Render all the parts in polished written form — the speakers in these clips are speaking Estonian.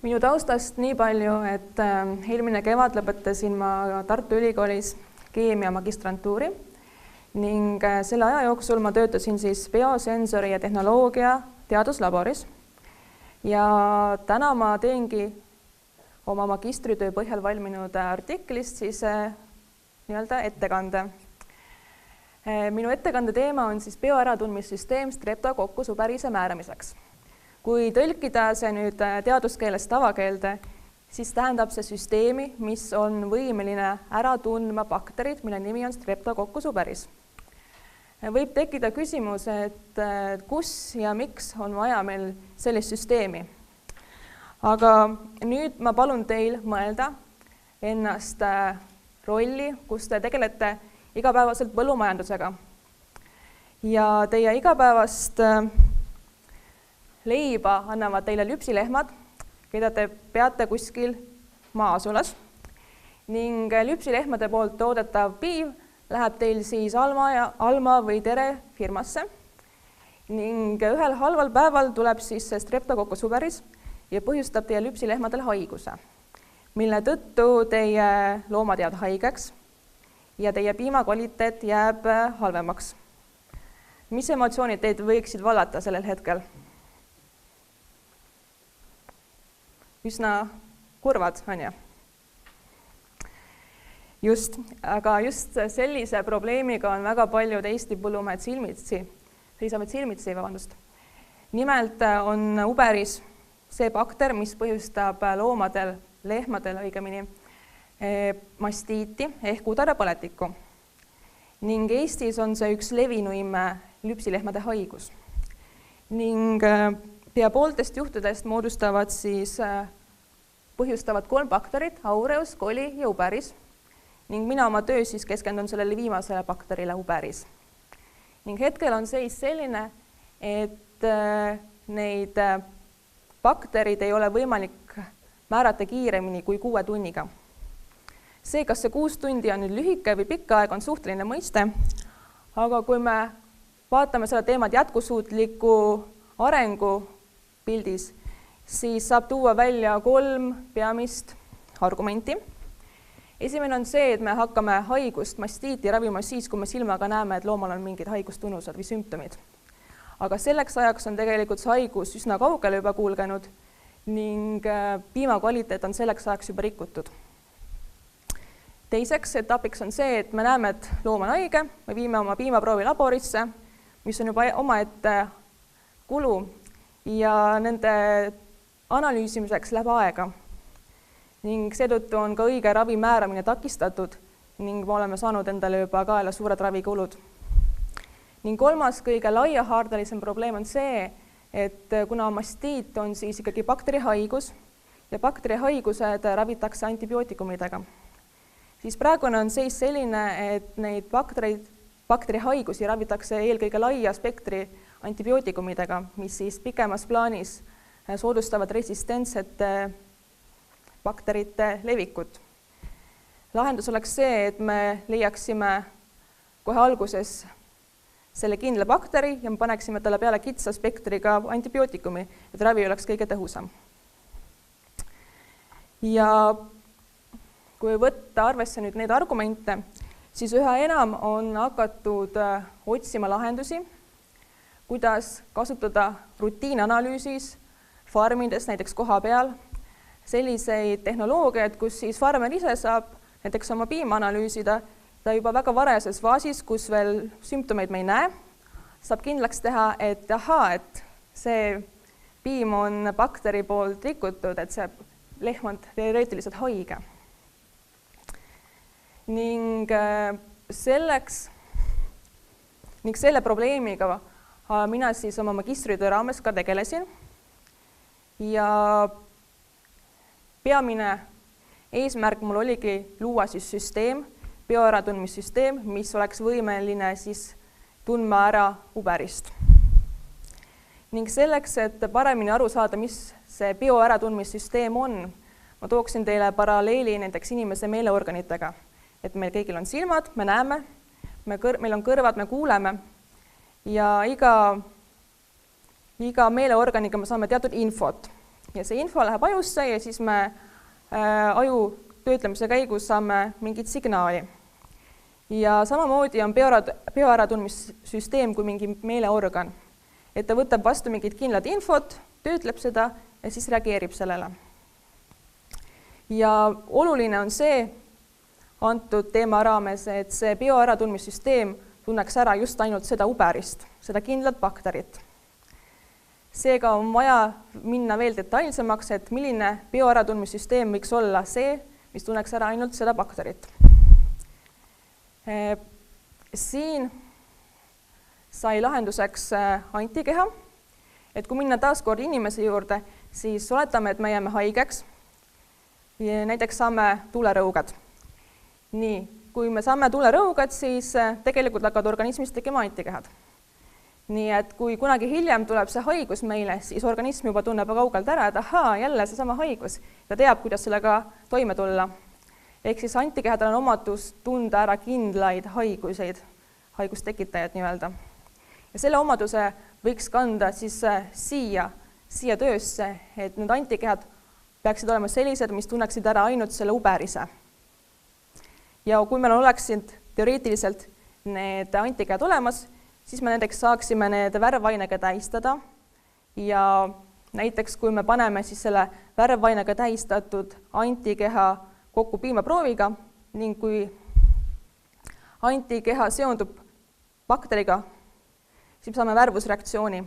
Minu taustast nii palju, et eelmine kevad lõpetasin ma Tartu Ülikoolis keemia magistrantuuri ning selle aja jooksul ma töötasin siis biosensori ja tehnoloogia teaduslaboris. Ja täna ma teengi oma magistritöö põhjal valminud artiklist siis nii-öelda ettekande. Minu ettekande teema on siis bioäratundmissüsteem streptokokkus uberise määramiseks. Kui tõlkida see nüüd teaduskeelest tavakeelde, siis tähendab see süsteemi, mis on võimeline ära tundma bakterid, mille nimi on streptokokkus uberis. Võib tekkida küsimus, et kus ja miks on vaja meil sellist süsteemi. Aga nüüd ma palun teil mõelda ennast rolli, kus te tegelete igapäevaselt põllumajandusega. Ja teie igapäevast leiba annavad teile lüpsilehmad, keda te peate kuskil maasulas. Ning lüpsilehmade poolt toodetav piiv läheb teil siis Alma või Tere firmasse. Ning ühel halval päeval tuleb siis streptokokkus uberis ja põhjustab teie lüpsilehmadele haiguse, mille tõttu teie loomad jäävad haigeks ja teie piima kvaliteet jääb halvemaks. Mis emotsioonid teid võiksid vallata sellel hetkel? Üsna kurvad, on ju? Aga just sellise probleemiga on väga paljud Eesti põllumehed seisavad silmitsi. Nimelt on uberis see bakter, mis põhjustab loomadel, lehmadel õigemini, mastiiti ehk udarapõletikku. Ning Eestis on see üks levinuim lüpsilehmade haigus. Ning pea pooltest juhtudest põhjustavad 3 bakterit, aureus, coli ja uberis. Ning mina oma töös siis keskendun sellele viimasele bakterile uberis. Ning hetkel on seis selline, et neid bakterid ei ole võimalik määrata kiiremini kui 6 tunniga. See, kas see 6 tundi on nüüd lühike või pikka aeg, on suhteline mõiste, aga kui me vaatame seda teemat jätkusuutliku arengu pildis, siis saab tuua välja 3 peamist argumenti. Esimene on see, et me hakkame haigust, mastiiti ravima siis, kui me silmaga näeme, et loomal on mingid haigustunnused või sümptomid. Aga selleks ajaks on tegelikult see haigus üsna kaugele juba kulgenud ning piima kvaliteet on selleks ajaks juba rikutud. Teiseks etapiks on see, et me näeme, et loom on haige, me viime oma piimaproovi laborisse, mis on juba omaette kulu ja nende analüüsimiseks läheb aega. Ning seetõttu on ka õige ravi määramine takistatud ning me oleme saanud endale juba kaela suured ravikulud. Ning kolmas kõige laiahaardelisem probleem on see, et kuna mastiit on siis ikkagi bakterihaigus ja bakterihaigused ravitakse antibiootikumidega, siis praegune on seis selline, et neid bakterihaigusi ravitakse eelkõige laia spektri antibiootikumidega, mis siis pikemas plaanis soodustavad resistentsete bakterite levikut. Lahendus oleks see, et me leiaksime kohe alguses selle kindla bakteri ja me paneksime talle peale kitsa spektriga antibiootikumi, et ravi oleks kõige tõhusam. Ja kui võtta arvesse nüüd neid argumente, siis üha enam on hakatud otsima lahendusi, kuidas kasutada rutiinanalüüsis farmides, näiteks koha peal, selliseid tehnoloogiaid, kus siis farmer ise saab näiteks oma piima analüüsida, ta juba väga varajases faasis, kus veel sümptomeid me ei näe, saab kindlaks teha, et et see piim on bakteri poolt rikutud, et see lehm on teoreetiliselt haige. Ning selle probleemiga mina siis oma magistritöö raames ka tegelesin ja peamine eesmärk mul oligi luua siis süsteem, bioäratundmissüsteem, mis oleks võimeline siis tundma ära uberist. Ning selleks, et paremini aru saada, mis see bioäratundmissüsteem on, ma tooksin teile paralleeli näiteks inimese meeleorganitega, et meil kõigil on silmad, me näeme, meil on kõrvad, me kuuleme ja iga meeleorganiga me saame teatud infot. ja see info läheb ajusse ja siis me aju töötlemise käigus saame mingit signaali. Ja samamoodi on bioäratundmissüsteem kui mingi meeleorgan, et ta võtab vastu mingit kindlat infot, töötleb seda ja siis reageerib sellele. Ja oluline on see antud teema raames, et see bioäratundmissüsteem tunneks ära just ainult seda uberist, seda kindlat bakterit. Seega on vaja minna veel detailsemaks, et milline bioäratundmissüsteem võiks olla see, mis tunneks ära ainult seda bakterit. Siin sai lahenduseks antikeha, et kui minna taaskord inimese juurde, siis oletame, et me jääme haigeks, näiteks saame tulerõugad. Nii, kui me saame tulerõugad, siis tegelikult hakkavad organismis tegema antikehad. Nii et kui kunagi hiljem tuleb see haigus meile, siis organism juba tunneb kaugelt ära, et ahaa, jälle seesama haigus. Ta teab, kuidas sellega toime tulla. Ehk siis antikehadel on omadus tunda ära kindlaid haiguseid, haigustekitajaid nii-öelda. Ja selle omaduse võiks kanda siis siia töösse, et need antikehad peaksid olema sellised, mis tunneksid ära ainult selle uberise. Ja kui meil oleksid teoreetiliselt need antikehad olemas, siis me näiteks saaksime need värvainega tähistada ja näiteks kui me paneme siis selle värvainega tähistatud antikeha kokku piimaprooviga ning kui antikeha seondub bakteriga, siis saame värvusreaktsiooni.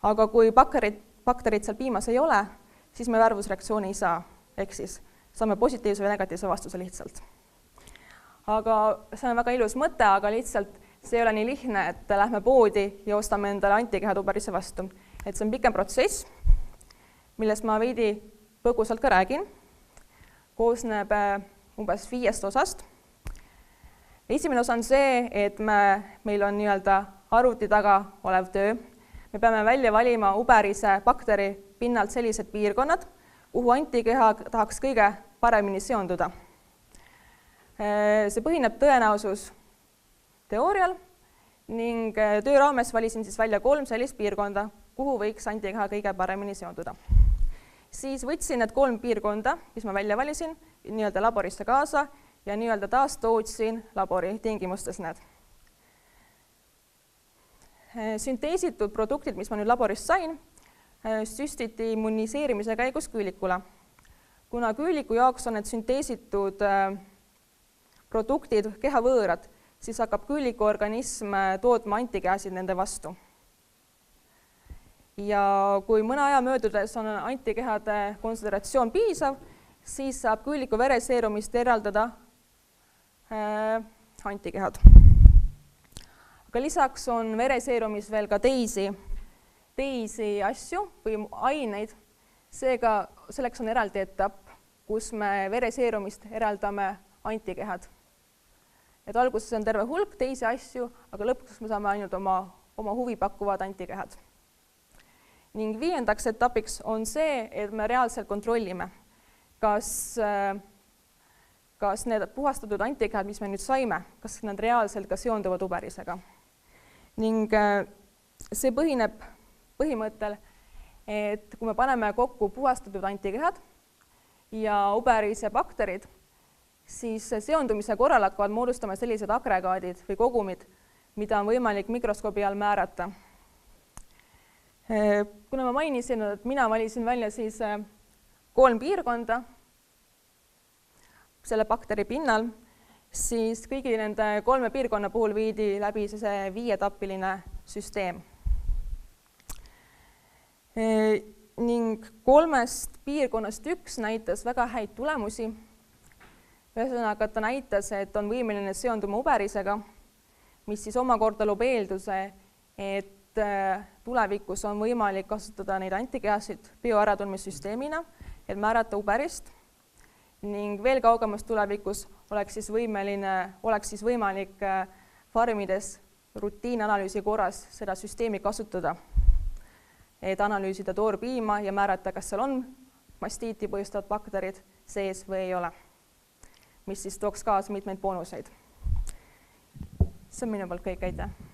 Aga kui bakterid seal piimas ei ole, siis me värvusreaktsiooni ei saa, ehk siis saame positiivse või negatiivse vastuse lihtsalt. Aga see on väga ilus mõte, aga lihtsalt see ei ole nii lihtne, et lähme poodi ja ostame endale antikehad uberise vastu. Et see on pikem protsess, millest ma veidi põgusalt ka räägin. Koosneb umbes 5 osast. Esimene osa on see, et meil on nii-öelda arvuti taga olev töö. Me peame välja valima uberise bakteri pinnalt sellised piirkonnad, kuhu antikeha tahaks kõige paremini seonduda. See põhineb tõenäosus teoorial ning töö raames valisin siis välja 3 sellist piirkonda, kuhu võiks antikeha kõige paremini seonduda. Siis võtsin need 3 piirkonda, mis ma välja valisin, nii-öelda laborisse kaasa ja nii-öelda taas tootsin labori tingimustes need. Sünteesitud produktid, mis ma nüüd laborist sain, süstiti immuniseerimise käigus küülikule. Kuna küüliku jaoks on need sünteesitud produktid kehavõõrad, siis hakkab küüliku organism tootma antikehasid nende vastu. Ja kui mõne aja möödudes on antikehade kontsentratsioon piisav, siis saab küüliku vereseerumist eraldada antikehad. Aga lisaks on vereseerumis veel ka teisi asju või aineid, seega selleks on eraldi etapp, kus me vereseerumist eraldame antikehad. Et alguses on terve hulk teisi asju, aga lõpuks me saame ainult oma huvi pakkuvad antikehad. Ning 5. etapiks on see, et me reaalselt kontrollime, kas need puhastatud antikehad, mis me nüüd saime, kas nad reaalselt ka seonduvad uberisega. Ning see põhineb põhimõttel, et kui me paneme kokku puhastatud antikehad ja uberise bakterid, siis seondumise korral hakkavad moodustama sellised agregaadid või kogumid, mida on võimalik mikroskoobi all määrata. Kuna ma mainisin, et mina valisin välja siis 3 piirkonda selle bakteri pinnal, siis kõigi nende 3 piirkonna puhul viidi läbi see 5-etapiline süsteem. Ning 3 piirkonnast 1 näitas väga häid tulemusi. Ühesõnaga, ta näitas, et on võimeline seonduma uberisega, mis siis omakorda loob eelduse, et tulevikus on võimalik kasutada neid antikehasid bioäratundmissüsteemina, et määrata uberist ning veel kaugemas tulevikus oleks siis võimalik farmides rutiinanalüüsi korras seda süsteemi kasutada, et analüüsida toorpiima ja määrata, kas seal on mastiiti põhjustavad bakterid sees või ei ole, mis siis tooks kaasa mitmeid boonuseid. See on minu poolt kõik, aitäh!